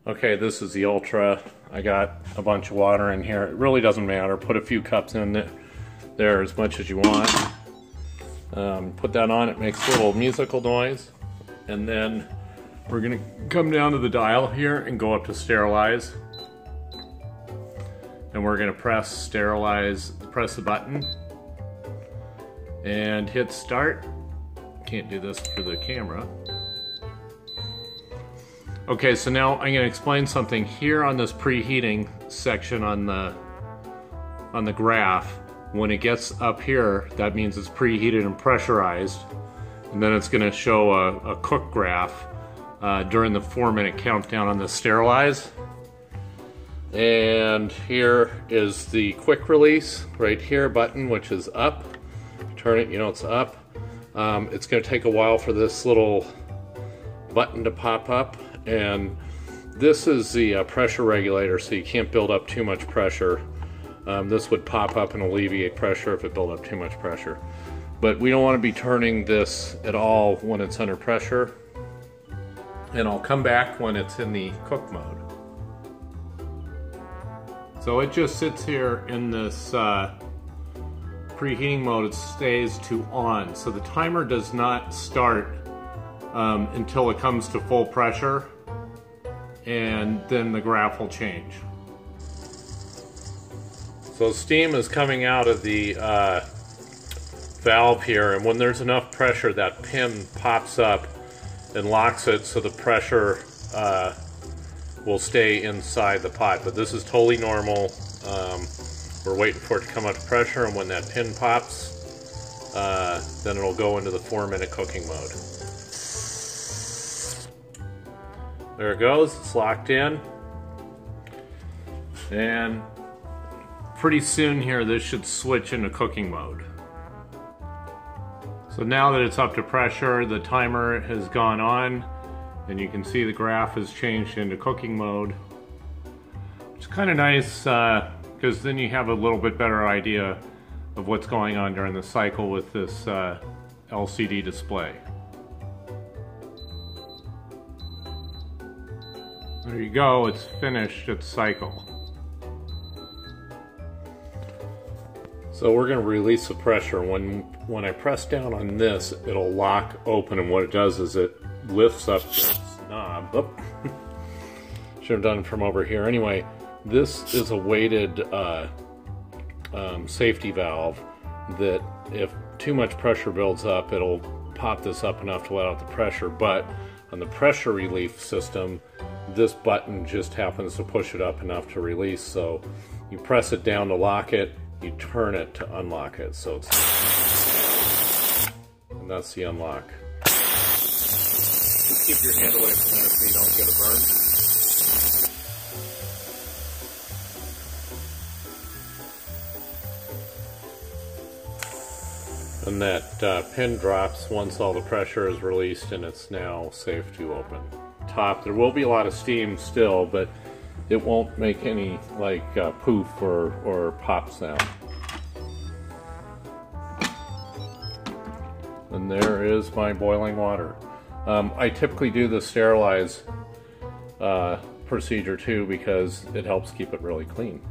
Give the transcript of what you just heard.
Okay, this is the Ultra. I got a bunch of water in here. It really doesn't matter. Put a few cups in there as much as you want. Put that on, it makes a little musical noise. And then we're gonna come down to the dial here and go up to sterilize. And we're gonna press sterilize, press the button and hit start. Can't do this for the camera. Okay, so now I'm gonna explain something here on this preheating section on the graph. When it gets up here, that means it's preheated and pressurized. And then it's gonna show a cook graph during the 4-minute countdown on the sterilize. And here is the quick release right here button, which is up. Turn it, you know it's up. It's gonna take a while for this little button to pop up. And this is the pressure regulator, so you can't build up too much pressure. This would pop up and alleviate pressure if it built up too much pressure. But we don't want to be turning this at all when it's under pressure. And I'll come back when it's in the cook mode. So it just sits here in this preheating mode. It stays to on. So the timer does not start until it comes to full pressure, and then the graph will change. So steam is coming out of the valve here, and when there's enough pressure, that pin pops up and locks it so the pressure will stay inside the pot. But this is totally normal. We're waiting for it to come up to pressure, and when that pin pops, then it'll go into the 4-minute cooking mode. There it goes, it's locked in. And pretty soon here, this should switch into cooking mode. So now that it's up to pressure, the timer has gone on, and you can see the graph has changed into cooking mode. It's kind of nice, because then you have a little bit better idea of what's going on during the cycle with this LCD display. There you go, it's finished its cycle. So we're going to release the pressure. When I press down on this, it'll lock open, and what it does is it lifts up this knob. Oh. Should have done it from over here. Anyway, this is a weighted safety valve that if too much pressure builds up, it'll pop this up enough to let out the pressure. But on the pressure relief system, this button just happens to push it up enough to release. So you press it down to lock it, you turn it to unlock it. So it's, and that's the unlock. Just keep your hand away from there so you don't get a burn. And that pin drops once all the pressure is released, and it's now safe to open. Top, there will be a lot of steam still, but it won't make any like poof or pop sound. And there is my boiling water. I typically do the sterilize procedure too, because it helps keep it really clean.